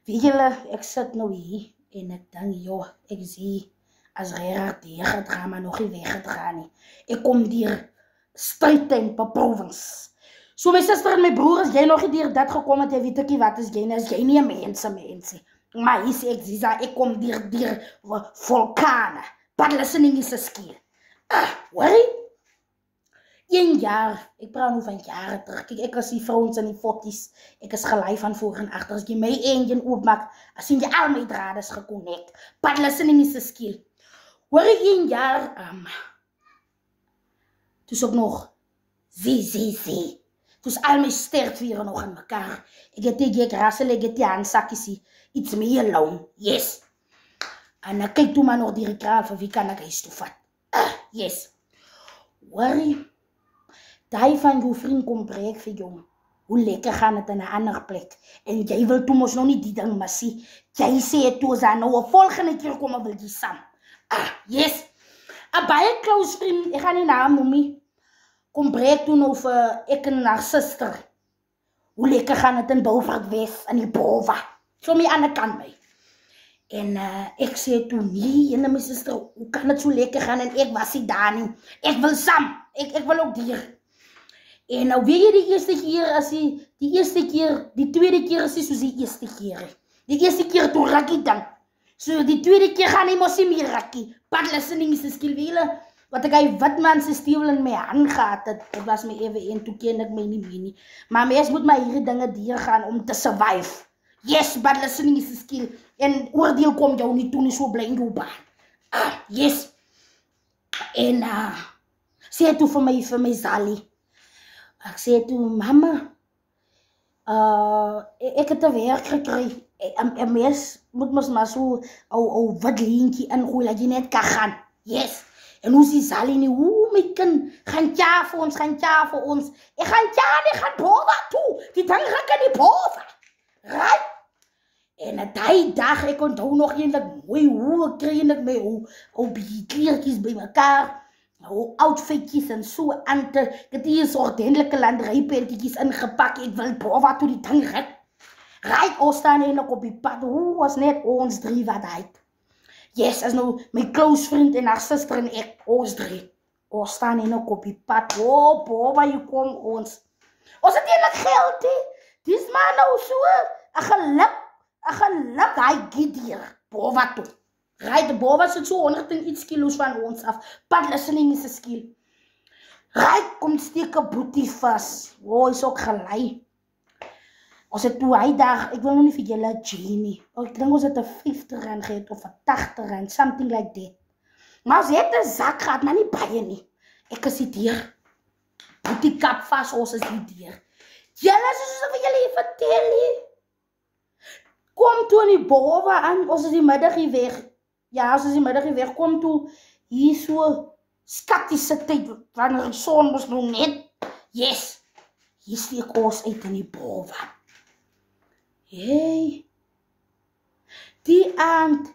Weet julle, ek sit nou hier en ek dink, joh, ek zie as Gerard die gaat gaan, maar nog nie weg het gaan nie. Ek kom hier strijd en beproevings. So my suster en my broer, as jy nog nie hier dat gekom het, jy weet ek nie wat is jy nie, as jy nie een mense. Maar hier sê ek, Ziza, ek kom hier vulkane. But listening is a skill. Worry? 1 jaar, ek praat nu van jare terug. Kijk, ek is die vrouwens in die 40's. Ek is gelei van voor en achter. As jy my engine oopmaak, as jy al my draad is geconnect. But listening is a skill. Worry 1 jaar, dus ook nog, zie. Dus al my stertvieren nog in mekaar. Ek het die rassel, ek het die handsakjes, iets meer loon. Yes. En dan kyk toe maar nog die kraal van wie kan ek huis toe vat. Yes. Worry. Die van jou vriend kom breek vir jou. Hoe lekker gaan het in 'n ander plek. En jy wil toe mos nog nie die ding maar sien. Jy sê toe sa nou 'n volgende keer kom wil jy saam. Yes. 'n baie close vriend, ek gaan nie naam noem nie. Kom breek toe nou vir ek en haar suster. Hoe lekker gaan het in Beaufort West in die Bova. So my ander kant my. En ek sê toe, nee, en my suster, hoe kan het so lekker gaan en ek was nie daar nie. Ek wil saam, ek wil ook dier. En nou weet jy die eerste keer, die tweede keer is nie soos die eerste keer. Die eerste keer toe rakkie dan. So die tweede keer gaan nie mos nie meer rakkie. But listening is 'n skill, weet julle, wat ek hy witman se stewel in my hand gehad het, dit was my ewe een, toe ken ek my nie meer nie. Maar mens moet maar hierdie dinge deurgaan om te survive. Yes, but listening is a skill. En oordeel kom jou nie toe nie so bly in jou baan. Yes. En sê toe vir my Zali. Ek sê toe, mama, ek het 'n werk gekry. En mens moet mos maar so ou wat leentjie ingooi, dat jy net kan gaan. Yes. En hoe sê Zali nie, hoe my kind, gaan tja vir ons. Ek gaan tja nie, gaan Bova toe. Die ding raak in die Bova. Right? En die dag, ek onthou nog eindelijk mooi hoe ek kry eindelijk my ou bietjie kleertjies by mekaar, ou outfitjies en so aan te, ek het hier so ordentelike landerypentjies ingepak, ek wil Bova toe die ding rit. Right, ons staan eindelijk op die pad, hoe was net ons 3 wat uit. Yes, as nou my close vriend en haar suster en ek, ons 3. Ons staan eindelijk op die pad, Bova, hier kom ons. Ons het eindelijk geld, dis maar nou so, een geluk, hy giet hier, Bova toe. Right, Bova sit so 100 en iets kilo's van ons af, but listening is a skill. Right, kom steek 'n boetie vas, is ook gelei. Ons het toe hy dag, ek wil nog nie vir julle Genie, ek dink ons het 'n R50 gehad of 'n R80, something like that. Maar ons het 'n zak gehad, maar nie baie nie. Ek is die deur, boetie kap vas, ons is die deur. Julle, soos vir julle vertel nie. Kom toe in die Bova aan, ons is die middag hier weg. Ja, ons is die middag hier weg, kom toe hier so skatiese tyd, wanneer die son was nou net. Yes, hier steek ons uit in die Bova. Hey, die aand,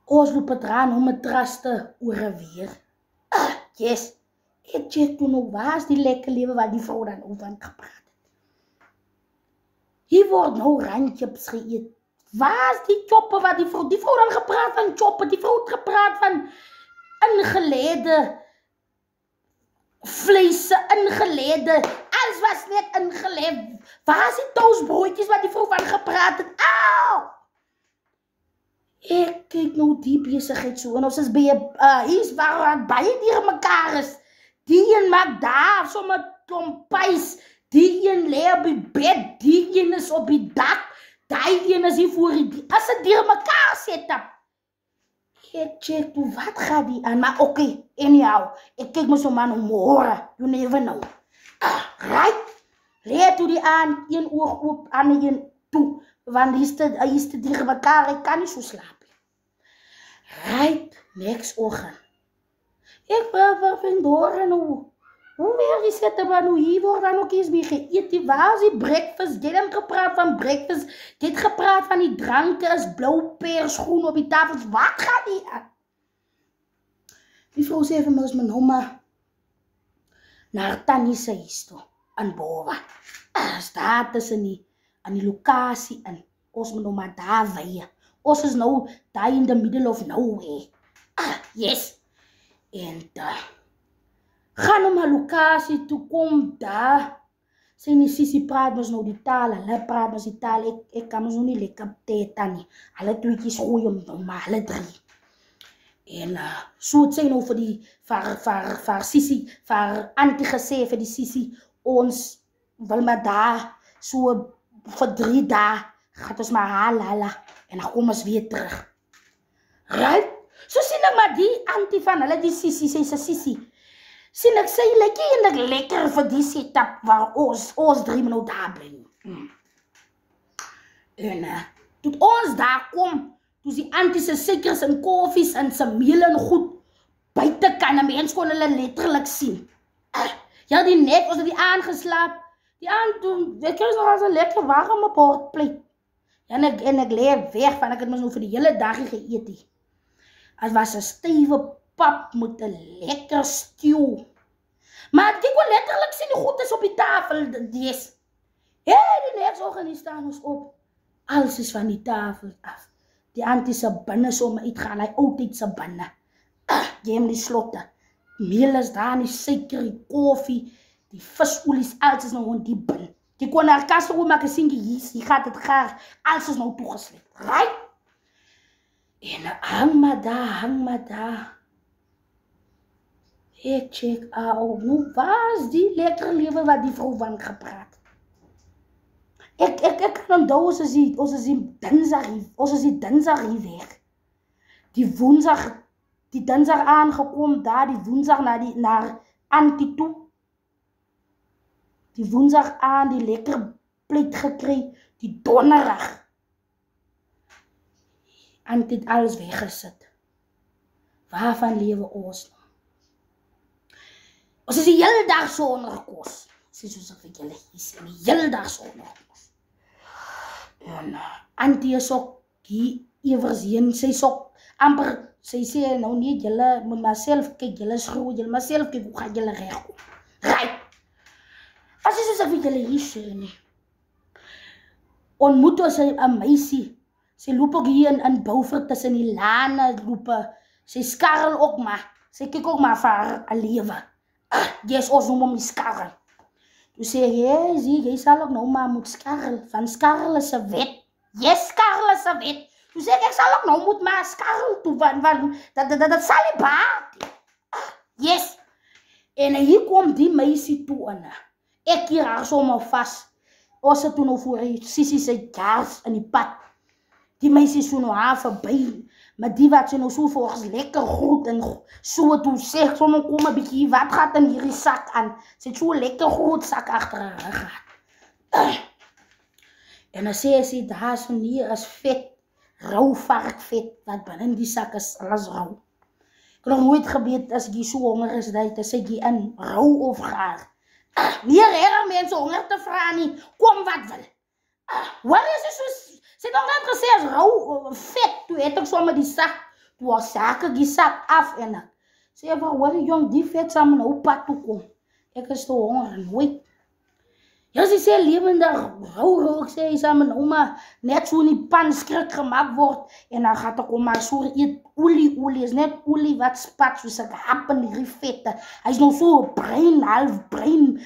ons loop het raan om het traste oor 'n weer. Yes, ek check toe nou, waar is die lekker lewe wat die vrou dan over aan gepraat het. Hier word nou randchips geëet. Waar is die choppe wat die vrou dan gepraat van choppe, die vrou het gepraat van ingelede vleise, ingelede, alles was net ingeleid. Waar is die toastbroodjies wat die vrou van gepraat het? Auw! Ek kyk nou die besigheid so, en ons is by hier is waar baie dier mekaar is. Die een maak daar, sommer klompijs, die een lê op die bed, die een is op die dak, die een is hier voor die, as het dier mekaar set up. Ek check toe, wat gaat die aan? Maar oké, anyhow, ek kyk my so man om horen, you never know. Right? Leer toe die aan, een oog oop, ander een toe, want hy is te dier mekaar, hy kan nie so slaap. Right, next oggend. Ek vind door en hoe weer die sette maar nou hier word dan ook eens mee geëet. Die waar is die breakfast? Jy het gepraat van breakfast. Jy het gepraat van die dranke is blauw pers groen op die tafels. Wat gaat die aan? Die vrou sê vir my ons my nou maar naar Tannie se huis toe in Bova. Staat tussen aan die lokasie in. ons moet nou maar daar weie. Ons is nou daar in the middle of nowhere. Yes. En gaan om haar lokasie toe kom daar. Sy nie sissie praat mos nou die taal, hulle praat mos die taal, ek kan mos nou nie lekker teta nie. Hulle tweetjies gooi om maar hulle drie. En so het sy nou vir sissie, vir auntie gesê, vir die sissie, ons wil maar daar, so vir 3 dae, gaat ons maar halala, en dan kom ons weer terug. Right? So sien ek maar die auntie van hulle, die sissie, sy se sissie, sien ek, sy lyk lekker vir die setup waar ons 3 nou daar bly. En toe ons daar kom, toe die auntie se suikers en koffies en se meel en goed, buite kan 'n mens kon hulle letterlik sien. Ja, die nek, ons het die aangeslaap, die aand toen, ek is nog als een lekker warme bordplate. En ek leef weg van, ek het mos nou vir die hele dag geëet. Het was een stywe pap met een lekker stew. Maar ek kon letterlik sien die goed is op die tafel, die neksoggend die staan ons op. Alles is van die tafel af. Die auntie se binne sommer uitgaan, hy oudheid se binne. Geem die slotte. Meel is daar, die suiker, die koffie, die visolies, alles is nou in die bin. Die kon haar kast ook maar gesien, die gaat het graag, alles is nou toegesleept. Right? En hang maar daar. Ek check out, nou was die lekker lewe wat die vrou van gepraat. Ek kan onthou, ons is die dinsdag hier weg. Die woensdag, die dinsdag aangekom daar, die woensdag naar auntie toe. Die woensdag aan, die lekker pleit gekry, die donderdag. Auntie het alles weggesit. Waarvan lewe ons nou? Ons is die hele dag sonder kos. Sê soos ek vir julle hier sê, die hele dag sonder kos. En auntie is ook hier ewers heen, sy is ook amper, sy sê nou nie, julle moet maar self kyk, julle is groot, julle maar self kyk, hoe gaan julle regkom? Right. As is soos ek vir julle hier sê nie. Ontmoet ons 'n meisie, sy loop ook hier in Beaufort tussen die lane, sy skarrel ook maar, sy kyk ook maar vir haar 'n lewe. Yes, ons noem hom die skarrel. Toe sê jy sal ook nou maar moet skarrel, van skarrel is 'n wet. Yes, skarrel is 'n wet. Toe sê ek sal ook nou moet maar skarrel toe, want dat sal nie baat. Yes. En hier kom die meisie toe in. Ek hier haar sommer vas. Ons het toen nou voor die sissie sy kaars in die pad. Die meisie is so nou haar verby. Maar die wat sy nou so volgens lekker groot en so toe sê, sommer kom 'n bietjie, wat gaat in hierdie sak aan? Sy het so lekker groot sak agter haar gehad. En dan sê sy, daar so nie is vet, rou varkvet, wat binne die sak is, alles rou. Ek het nog nooit geweet, as ek so honger is, dat sy die in rou of gaar. Nie regtig mense honger te vra nie, kom wat wil. Wat is dit so? Sy het nog net gesê as rou vet, toe het ek sommer die sak, toe was sake die sak af en ek sê vir hoor jong, die vet sal my nou pad toe kom. Ek is te honger, nooit. Ja, sy sê lewendig rou, ek sê, hy sal my nou maar net so in die pan skrik gemaakt word, en dan gaat ek om maar so eet olie, is net olie wat spat, soos ek hap in die vette. Hy is nou so brein, half brein,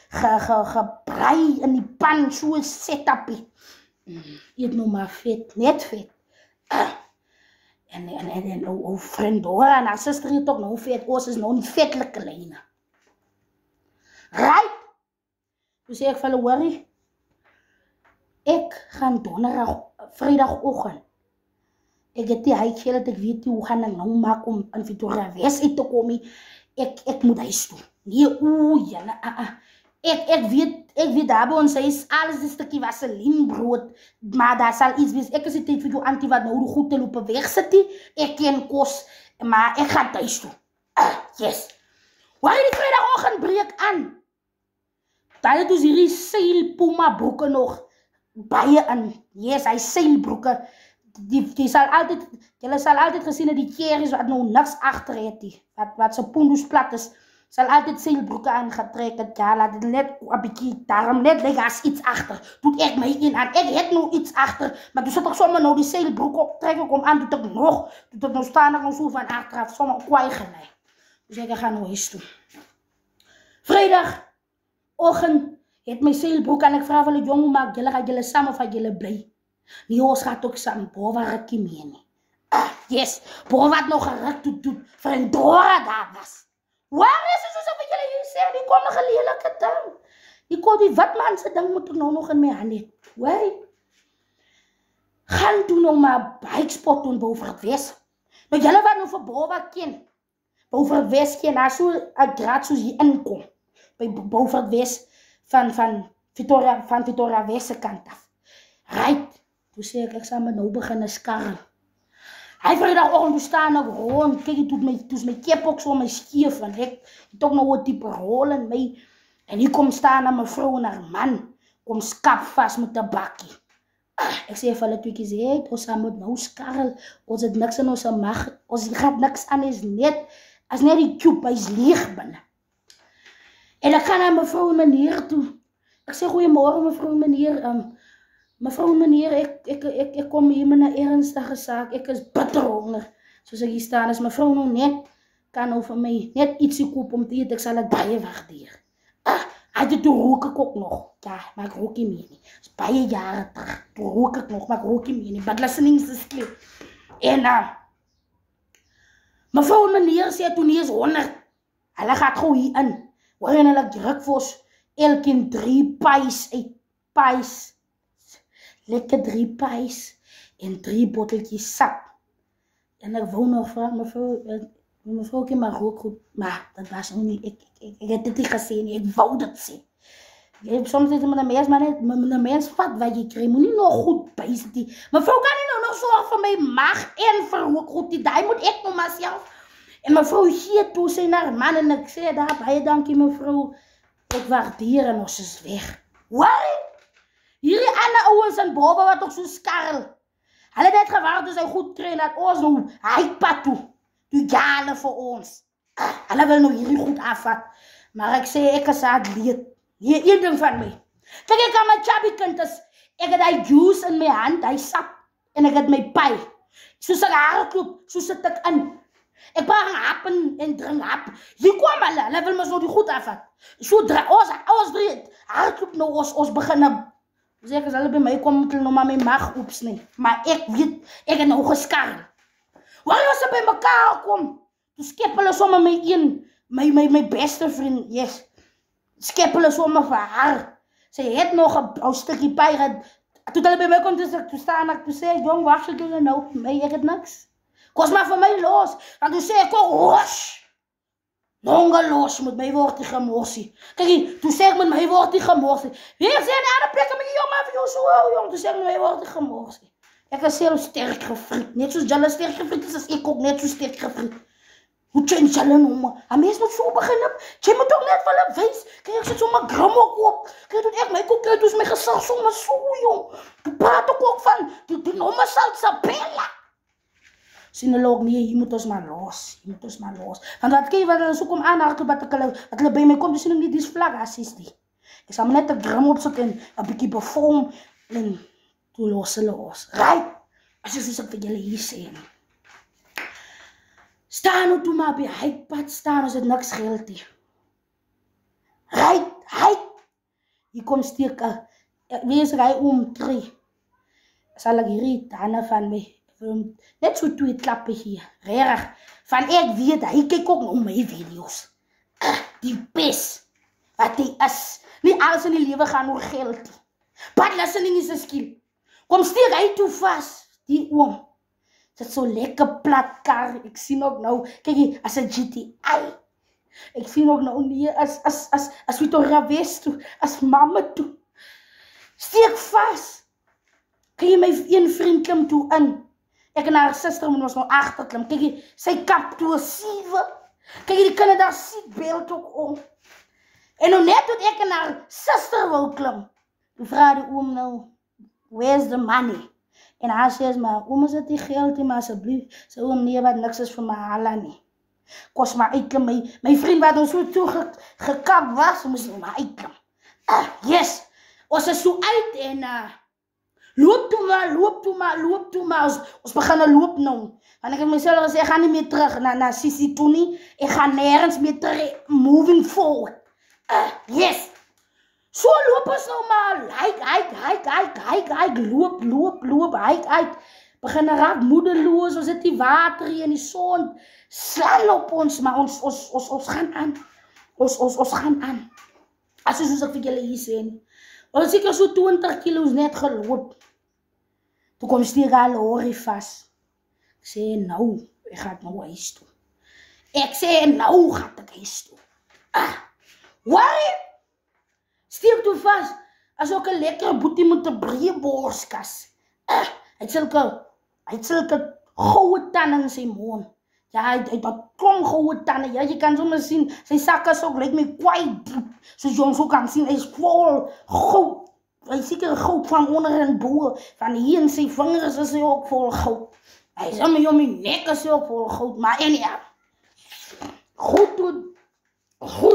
gebrei in die pan, so set-upie. Eet nou maar vet, net vet. En ou vriend Dora en haar suster het ook nou vet, ons is nou nie vetlike lyne. Right? Toe sê ek vir hulle, hoorie, ek gaan vrydagoggend. Ek het die huidgeel dat ek weet hoe gaan ek nou maak om in Pretoria Wes uit te kom. Ek moet huis toe. Nee, jylle, Ek weet daar by ons huis, alles is 'n stukkie vaselienbrood, maar daar sal iets wees. Ek is die tyd vir jou auntie wat nou die goed te loop wegsit, ek ken kos, maar ek gaan thuis toe. Yes. Waar die vrydagoggend breek aan. Daar het ons hierdie seilpuma broeke nog baie in. Yes, hy seilbroeke. Julle sal altyd gesien het die kerries wat nou niks agter het, wat se pondus plat is. Sal altyd seilbroeke aangetrek het, ja, laat dit net 'n bietjie daarom net lyk as iets agter. Toe ek my een aan, ek het nou iets agter, maar toe sit ek sommer nou die seilbroek op, trek ek hom aan, toe ek nou staan ek nou so van agteraf, sommer kwaai gelei. Dus ek gaan nou huis toe. Vrydagoggend het my seilbroek aan, ek vra vir hulle, jong, maak julle, gaan julle saam of gaan julle bly? Nee, ons gaat ook saam, boven rukkie mee nie. Yes, boven wat nog geruk toe, vir een Dora daar was. Waar is het soos wat julle hier sê, die kom nog een lelike ding. Die kom die watmanse ding moet ek nou nog in my hand het. Wey, gaan toe nou maar bikespot doen boven het West. Nou julle wat nou vir boven ken, boven het West ken, daar so een graad soos hier inkom, by boven het West van Victoria Westse kant af. Right, toe sê ek sal my nou begin skarren. Hy vrydagoggend staan ek rond, kyk, toe my kep ook so my skeef, en ek het ook nou 'n diepe rol in my, en hier kom staan 'n mevrou en haar man, kom skap vas met 'n bakkie. Ek sê vir hulle tweekies, hey, ons moet nou skarrel, ons het niks in ons mag, ons gaat niks aan, is net die cube, hy is leeg binne. En ek gaan na mevrou en meneer toe, ek sê, goeiemorgen mevrou en meneer, mevrou en meneer, ek kom hier met 'n ernstige saak, ek is bitter honger. Soos ek hier staan, as mevrou nou net, kan nou vir my net ietsie koop om te eet, ek sal dit baie waardeer. Toe rook ek ook nog. Ja, maar ek rook nie meer nie. Dis baie jare terug, toe rook ek nog, maar ek rook nie meer nie. But listening is skip. En, mevrou en meneer sê, toe nie is 100. Hulle gaat gauw hier in. Waarin hulle druk vir ons, elkeen 3 pies uit pies. Lekker 3 pies en 3 botteltjies sap. En ek wou nog vraag, mevrou ken maar rook goed, maar dat was nog nie, ek het dit nie gesê nie, ek wou dit sê. Soms is het met een mens vat wat jy krijg, moet nie nog goed bijs die. Mevrou kan nie nou nog zorg vir my mag en vir rook goed, die moet ek nou maar self. En mevrou gee toe sy naar man en ek sê, daar, baie dankie mevrou, ek waardeer en ons is weg. Waarom? Hierdie ander ouens in boven wat ook so skarrel. Hulle het net gewaar toe sy goed kry, dat ons nou hypad toe. Toe jale vir ons. Hulle wil nou hierdie goed afvat. Maar ek sê, ek is atleet. Hier, een ding van my. Kijk, ek aan my chubby kind is, ek het die juice in my hand, die sap, en ek het my pie. Soos ek haarklop, so sit ek in. Ek praat een hap en drink hap. Hier kom hulle wil ons nou die goed afvat. So, ons drie, haarklop nou, ons begin zeg, as hulle by my kom, moet hulle nou maar my mag opsnij. Maar ek weet, ek het nou geskarrel. Waar as hulle by mekaar kom, toe skep hulle sommer my beste vriend, yes. Skep hulle sommer vir haar. Sy het nog 'n stukkie pie gehad. Toe hulle by my kom, toe staan ek, toe sê ek, jong, wacht jy doen nou, my, ek het niks. Kos maar vir my los. En toe sê ek ook, hosh. Longe los, met my word die gemorsie. Kijk, toe sê ek met my word die gemorsie. Weer sê in die ander plek, met die jong, maar vir jou so, jong, toe sê ek met my word die gemorsie. Ek is heel sterk gevriend, net soos julle sterk gevriend is, as ek ook net so sterk gevriend. Hoe change julle noem? Een mens moet so begin op, jy moet ook net vir hulle wees. Kijk, ek sit so my grammok op. Kijk, toe ek my koek, kijk, toe is my gesig so, maar so, jong. Toe praat ek ook van, die nomme Salsabella. Sien hulle ook nie, hier moet ons maar los, Want wat kyk, wat hulle so kom aanhakel, wat hulle by my kom, dis nie, dis vlak, as die. Ek sal my net 'n gram opsit en 'n bietjie bevorm, en toe los hulle ons. Right, as soos ek vir julle hier sê. Staan nou toe maar by hypad staan, as het niks geld nie. Right, hier kom steek, wees hy omtree. Sal ek hierdie tande van my, net so 2 klappe hier, regtig, van ek weet, hy kyk ook nou my video's. Die bes, wat hy is, nie alles in die lewe gaan oor geld nie. But listening is 'n skill. Kom steek hy toe vas, die oom. Dit so lekker plat kar, ek sien ook nou, kyk hier, as 'n GTI. Ek sien ook nou nie, as Victoria West toe, as mama toe. Steek vas. Kan jy my een vriend klim toe in? Ek en haar suster moet ons nou agterklim. Kyk hier, sy kap toe 'n 7. Kyk hier, die kinders daar seatbelt ook om. En nou net toe ek en haar suster wil klim, toe vra die oom nou, where's the money? En haar sê, maar oom is dit die geld nie, maar asseblief, sy oom nee, wat niks is vir my hala nie. Kos maar uitklim, my vriend wat ons so toe gekap was, moes nou maar uitklim. Yes, ons is so uit en loop toe maar, ons begin loop nou. Want ek het myself gesê, ek gaan nie meer terug na Sisi toe nie, ek gaan nergens meer terug, moving forward. Yes, so loop ons nou maar, hike, loop, hike, begin raak moedeloos, ons het die water hier in die son, slaan op ons, maar ons gaan aan, ons gaan aan. As soos ek vir julle hier sê, ons het seker so 20 kilo's net geloop, toe kom steek al horie vas, ek sê nou, ek gaan nou huis toe, Worry, steek toe vas, as ook een lekkere boetie met een breë borskas, hy het sulke goue tanden in sy mond. Ja, hy het klom goue tanden. Ja, jy kan sommer sien, sy sakke ook lyk my quite diep. Soos jy hom so kan sien, hy is vol goud. Hy is seker goud van onder en bo. Van hier in sy vingers is hy ook vol goud. Hy is om my nek is hy ook vol goud. Maar anyhow, goed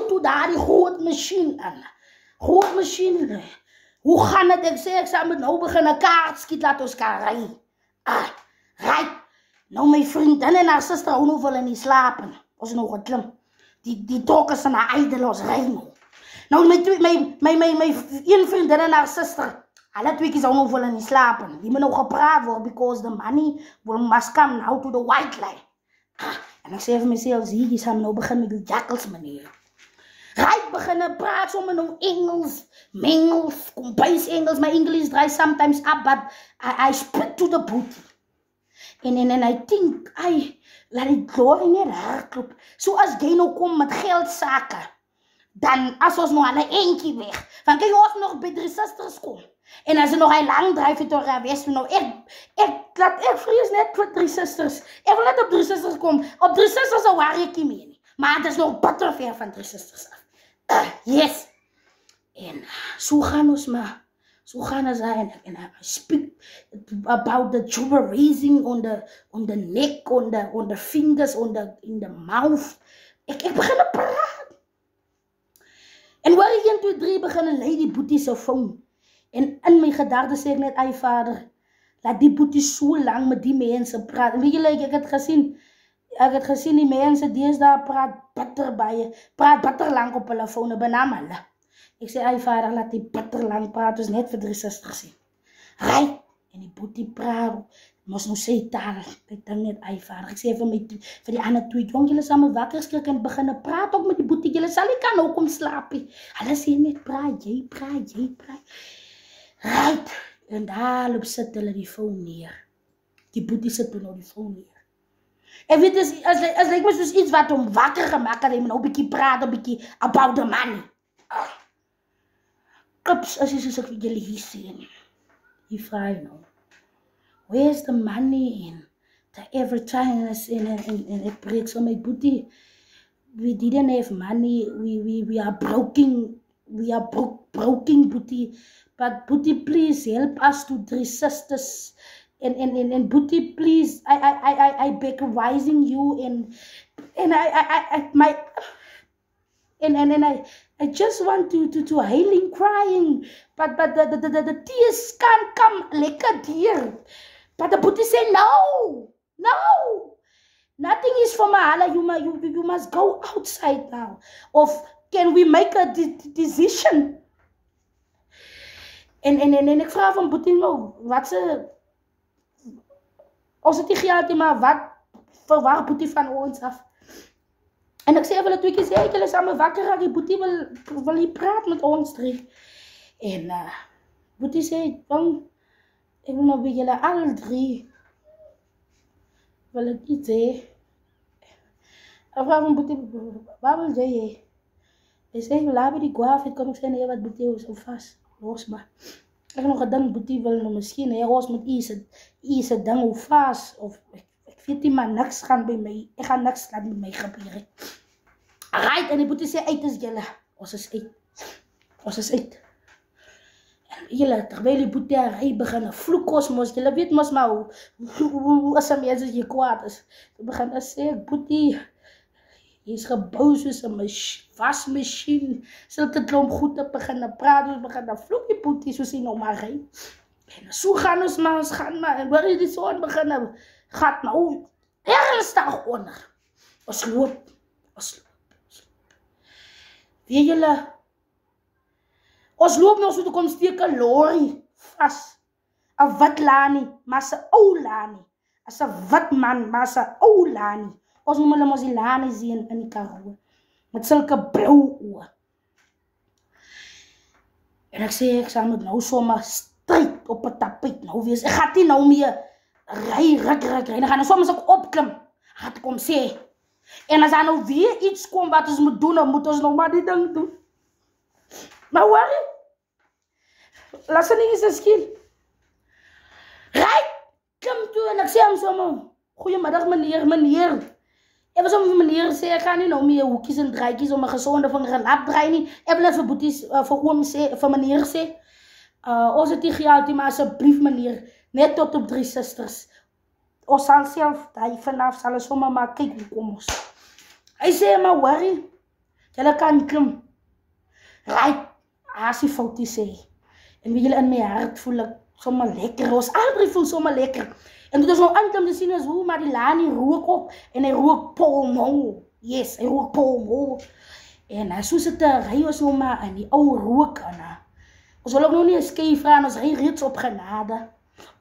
toe daar die groot machine aan. Groot machine. Hoe gaan het? Ek sê, ek sal met nou begin 'n kaart skiet, laat ons kan ry. Right. Nou my vriendin en haar suster hou nou wel in die slapen. Ons nog geklim. Die trok is in haar eide los ry nou. Nou my een vriendin en haar suster, hulle tweekies hou nou wel in die slapen. Die moet nou gepraat word because the money must come now to the white line. En ek sê vir myself, hier gaan nou begin met die jackals manier. Right, beginnen praat sommer nou Engels, mengels, kombuis Engels. My English dry sometimes up, but I spit to the booty. En I think, laat die glorie net hardloop. So as jy nou kom met geldsaken, dan as ons nog aan 'n eentjie weg, dan kan jy ons nog by 3 susters kom. En as jy nog 'n lang dryf het door Wes, nou ek vrees net vir 3 susters. Ek wil net op 3 susters kom. Op 3 susters sal waar ek nie meer nie. Maar het is nog bitter ver van 3 susters af. Yes. En so gaan ons maar. So gaan ons en I speak about the jewel raising on the neck, on the fingers, in the mouth. Ek begin praat. En waar 1, 2, 3 begin lei die boetie se foon. En in my gedagtes sê ek net, Vader, laat die boetie so lang met die mense praat. En weet julle, ek het gesien die mense deesdae praat bitter lang op hulle fone, benaam hulle. Ek sê, Vader, laat die bitter lang praat, ons net vir 3 susters sien. Right, en die boetie praat, mos nou sê taal, ek dink net, Vader, ek sê vir die ander 2, jong, julle sal my wakker skrik en begin praat ook met die boetie, julle sal nie kan ook kom slaap nie. Hulle sê net, praat, jy praat. Right, en daar loop sit hulle die foon neer. Die boetie sit toe nou die foon neer. En weet jy, as lyk my soos iets wat hom wakker gemaak het, hy moet nou 'n bietjie praat, 'n bietjie about the money. Klips, as jy soos ek vir julle hier sien, hier vra jy nou, where's the money in? Every time and ek preek so my boetie, we didn't have money, we are broken boetie, but boetie, please help us to 3 sisters, and boetie, please, I beg advising you, I just want to hailing, crying, but the tears can't come lekker dear. But the boetie say, no, nothing is for Mahala, you must go outside now. Of can we make a decision? En ek vraag van boetie nou, wat se, ons het nie geld nie, maar wat verwacht boetie van ons af? En ek sê vir hulle 2 keer, sê, julle samen wakker raak, die boetie wil hier praat met ons 3. En boetie sê, ek wil nou by julle al 3, wil ek iets sê. Ek vraag van boetie, waar wil jy hê? Hy sê, laat by die gwaaf, het kom ek sê, nee, wat boetie is so vast, los maar. Ek nog gedink, boetie wil nou miskien, ons moet iets ding hoe vast, of ek weet nie, maar niks gaan by my, ek gaan niks laat met my gebeur. Right, en die boetie sê, uit is julle, ons is uit. En julle, terwyl die boetie ry begin, vloek ons mos, julle weet mos maar, hoe as een mens as jy kwaad is, begin sê, boetie, Jy is gebou soos 'n wasmasjien. Sulke klomp goed te begin praat, ons begin vloek die poetie soos hy nou maar ry. En so gaan ons gaan maar, en hoor jy die son begin, gaat nou ernstig onder. Ons loop. Weet julle, ons loop nog so te kom steek 'n lorry vas. 'n wit lani, maar 'n ou lani. As 'n wit man, maar 'n ou lani. Ons noem hulle mos die lani sien in die Karoo. Met sulke blou oë. En ek sê, ek sal moet nou sommer stryd op 'n tapijt nou wees. Ek gaan nie nou meer ry. Dan gaan ons sommer ook opklim. Gaan ek kom sê. En as daar nou weer iets kom wat ons moet doen, dan moet ons nou maar die ding doen. Maar worry. Laat sy nie eens skiel. Ry, klim toe en ek sê hom sommer, goeiemiddag meneer. Ek was om vir meneer sê, ek gaan nie nou meer hoekies en draaikies om 'n gesonde vingerlap draai nie. Ek wil net vir boeties, vir oom sê, vir meneer sê, ons het nie geld nie, maar asseblief meneer, net tot op 3 susters. Ons sal self, vanaf sal ons sommer maar kyk hoe kom ons. Hy sê, maar worry, julle kan klim. Right, as die fout sê. En wie julle in my hart voel ek sommer lekker, ons albei voel sommer lekker. En toe ons nou aankom te sien is hoe, maar die lani rook op, en hy rook polmo. Yes, hy rook polmo. En so sit ry ons nou maar in die ou rook, en ons wil ook nog nie 'n skei vra, en ons ry reeds op genade.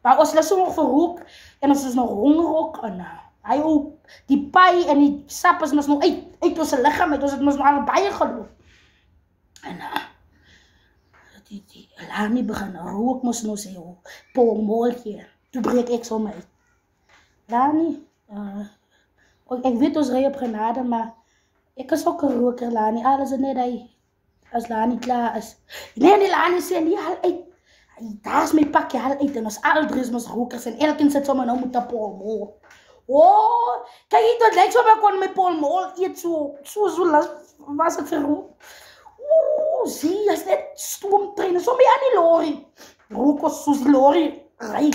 Maar ons lus nog vir rook, en ons is nog honger ook, en hy ook, die pai en die sap is ons nog uit ons liggaam, ons het ons nog al baie geloop. En die lani begin rook mos nou sê, polmooltje. Toe breek ek sommer uit. Lani, ek weet ons ry op genade, maar ek is ook 'n roker, Lani. Alles is net hy, as Lani klaar is. Nee, die Lani sê, nie haal uit. Daar is my pakje, haal uit. En ons aldri is ons rokers, en elkeen sit sommer nou met 'n polmol. Oh, kyk hier, dit lyk sommer kon my polmol eet so was ek verrook. Zie, as net stoomtrein, sommer aan die lorry. Rook ons soos die lorry, ry.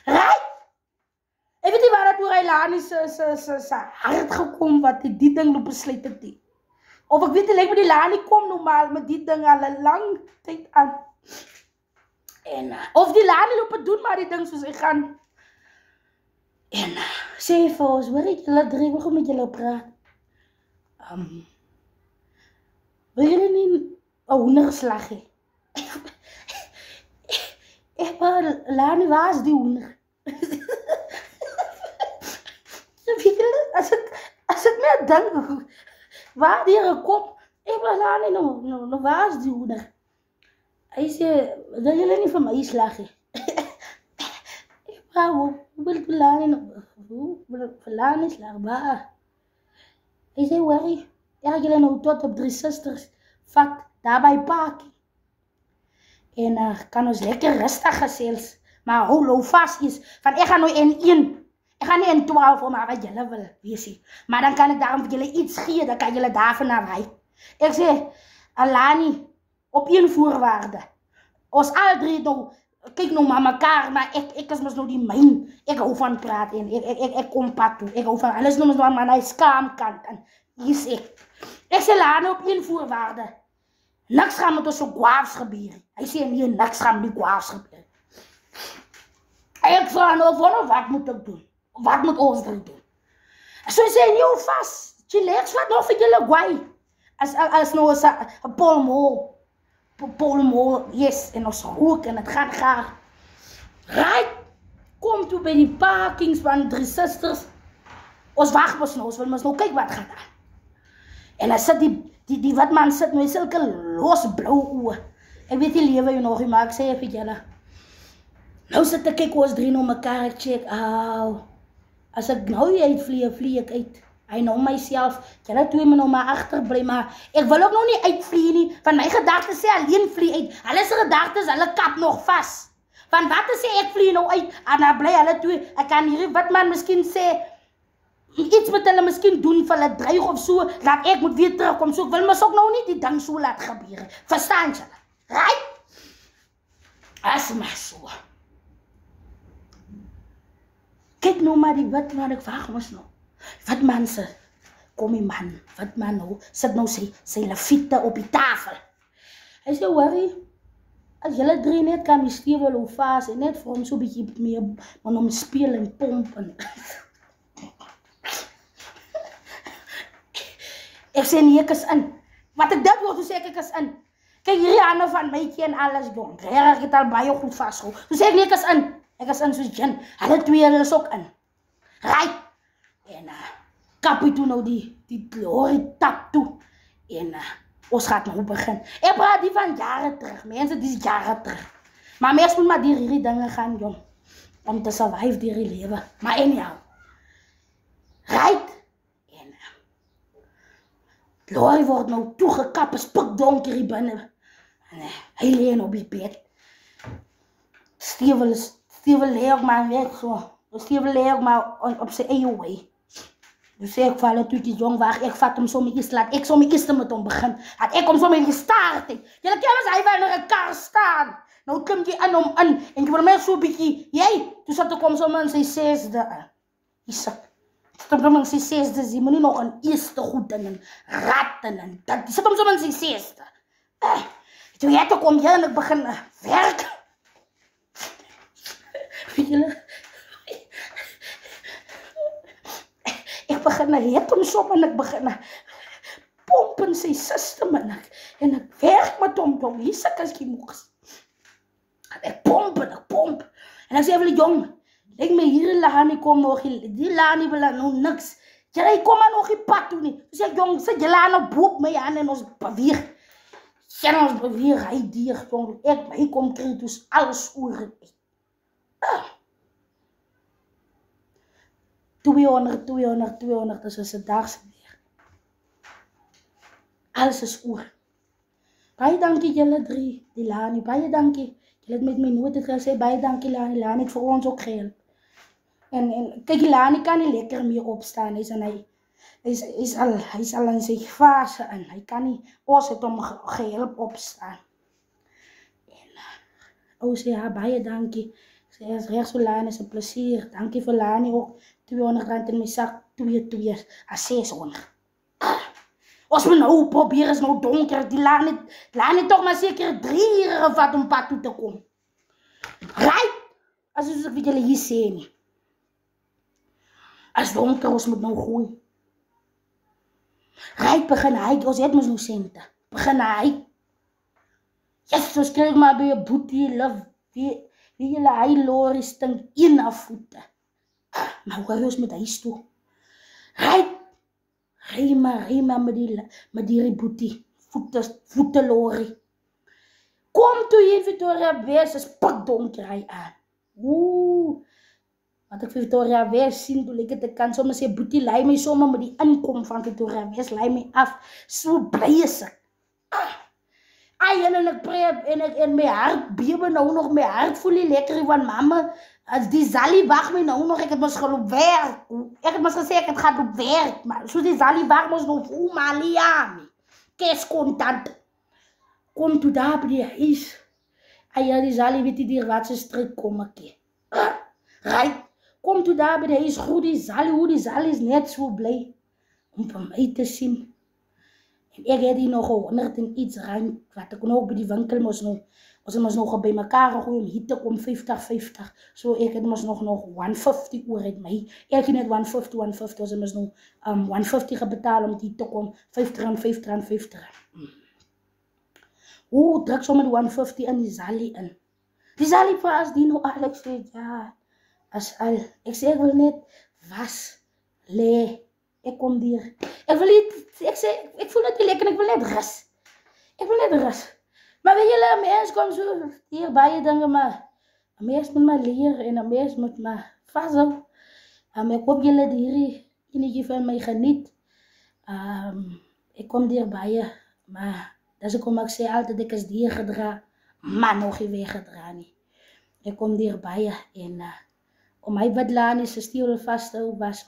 Ek weet nie waar dat oor hy Lani sy hart gekom, wat die ding loop besluit het nie. Of ek weet nie, lyk met die Lani kom normaal, met die ding al 'n lang tyd aan. En, of die Lani loop doen, maar die ding soos hy gaan. En, sê vir ons, hoor ek julle drie, wil met julle praat. Wil julle nie 'n hoenderslag hê? Maar Lani, waar is die hoender? As ek net dink, waar die gekom, ek wil Lani, nou waar is die hoender? Hy sê, wil julle nie vir my slag hê? Ek vraag, hoe wil Lani slag, waar? Hy sê, worry, ek gaan julle nou tot op 3 susters vat, daar by Paakie. En kan ons lekker rustig gesels, maar hou vast is, van ek gaan nou in 1, ek gaan nie in 12 om wat julle wil wees nie, maar dan kan ek daarom vir julle iets gee, dan kan julle daarvan naar ry. Ek sê, Lani, op 1 voorwaarde, ons al 3 nou, kyk nou maar mekaar, maar ek is mos nou die myn, ek hou van praat, en ek kom pad toe, ek hou van, alles noem ons nou maar na die skaamkant, en hier is ek. Ek sê, Lani, op 1 voorwaarde, niks gaan met ons so kwaafs gebeur. Hy sê, nee, niks gaan met die kwaafs gebeur. Ek vraag nou, wat moet ek doen? Wat moet ons doen? So hy sê, nie hou vast, chillax, wat nog vir julle guai? As nou is 'n polmol, yes, en ons rook, en het gaan graag. Right, kom toe by die parkings van 3 susters, ons wacht ons nou, ons wil ons nou kyk wat gaan daar. En dan sit die wat man sit, nou sulke los blauw oë. Ek weet die lewe jy nog nie, maar ek sê vir julle. Nou sit ek kyk ons 3 nou mekaar, ek check, as ek nou nie uitvlie ek uit. Hy nou myself, julle 2 moet nou maar agterbly, maar ek wil ook nou nie uitvlie nie, van my gedagtes sê alleen vlie uit, hulle se gedagtes, hulle kap nog vast. Van wat sê ek vlie nou uit, en dan bly hulle 2, ek kan hierdie wat man miskien sê, iets met hulle miskien doen, vir hulle dreig of so, dat ek moet weer terugkom, so ek wil mys ook nou nie die ding so laat gebeur, verstaan julle, right? As maar so. Kyk nou maar die wat man, ek vraag ons nou, wat mense, kom die man, wat man nou, sit nou sy lafiete op die tafel. Hy sê, worry, as julle 3 net kan die stewel hoe vaas, en net vir hom so bietjie meer, man om speel en pomp en... Ek sê nee, ek is in. Wat ek dit wil, toe sê ek is in. Kyk hierdie hande van mykie en alles, jong. Ek het al baie goed vastgehou. Toe sê ek nee, ek is in. Ek is in soos Jen. Hulle 2 is ook in. Right. En kapie toe nou die glory tap toe. En ons gaat nou begin. Ek praat die van jare terug. Mense, die is jare terug. Maar mens moet maar hierdie dinge gaan, jong. Om te survive die lewe. Maar anyhow. Right. Glory word nou toegekap, is pikdonker hier binne. En hy leen op die bed. Stevel lee ook maar weg so. Stevel lee ook maar op sy eie way. Dus sê ek vir hulle toe die jong wacht, ek vat hom sommer iets, laat ek sommer iets met hom begin. Laat ek hom sommer gestaard het. Julle ken as hy wel in 'n kar staan. Nou klim jy in hom in, en jy wil my so bietjie, toe sit ek hom sommer in sy 6de. Hier sit. Sit hom in sy 6de, jy moet nie nog een eerste goed in, en ratten, en dat, sit hom sommer in sy 6de. Toe jy toe kom jy en ek begin werk. Weet julle, ek begin het hom sommer en ek begin pomp in sy system en ek werk met hom, jong, hier sit as jy moes. Ek pomp. En ek sê vir die jong, lyk my hier Lani kom nog, die Lani wil nou niks. Jy kom maar nog die pad toe nie. Dus ek jong, sit jy Lani boop my aan en ons beweeg. En ons beweeg, hy dier, jong, hy kom kry, dus alles oor. 200, dis is 'n dag se weer. Alles is oor. Baie dankie julle 3, die Lani, baie dankie. Julle het met my nooit het gesê, baie dankie Lani, Lani het vir ons ook gehelp. En kyk, die Lani kan nie lekker meer opstaan, hy is al in sy fase in, hy kan nie, ons het hom gehelp opstaan. En, sê, ja, baie dankie, sê, is recht so Lani, is 'n plesier, dankie vir Lani ook, R200 in my sak, 2 600. Ons moet nou probeer, is nou donker, die Lani toch maar seker 3 ure gevat om pad toe te kom. Right? As ek weet julle hier sê nie. As donker, ons moet nou gooi. Right, begin hy, ons het mos nou sente. Begin hy. Yes, ons krijg maar by 'n boetie, love, wie julle hy lorry stink 1 af voete. Maar hoe gaan ons met huis toe? Right. Ry maar met die boetie, voete lorry. Kom toe hier in Victoria West, is pikdonker hy aan. Wat ek vir Victoria West sien, toe ek het kan sommer sê, boetie, lei my sommer met die inkom van Victoria West, lei my af, so bly is ek. En ek prep, en my hart bewe nou nog, my hart voel nie lekker, want mama, as die Zali wacht my nou nog, ek het mos geloop werk, ek het mos gesê, ek het gaat op werk, maar so die Zali wacht mos nog, Maliami, kes kontant, kom toe daar by die huis, die Zali weet die wat sy strik kom ek, right, kom toe daar by die huis, hoe die Zali is net so bly, om van my te sien, en ek het hier nog 100 en iets rand, wat ek nog by die winkel mos nog, ons het nog by mekaar gegooi om hier te kom 50, so ek het nog 150 oor uit my, ek het net 150, ons het nog 150 gebetaal om hier te kom, 50 rand. Druk so met 150 in die Zali in. Die Zali vir as die nou al, ek sê, ja, as al, ek sê, ek wil net was, ek kom hier, ek voel net nie lekker, ek wil net rus, maar weet julle, mens kom so, hier baie dinge, maar mens moet maar leer, en mens moet maar vasthou, ek hoop julle hierdie enetjie van my geniet, ek kom hier baie, maar, dis ek kom ek sê altyd, ek is hier gedra, maar nog nie weggedra nie, ek kom hier baie, en om my wat Lani se stewel vasthou, was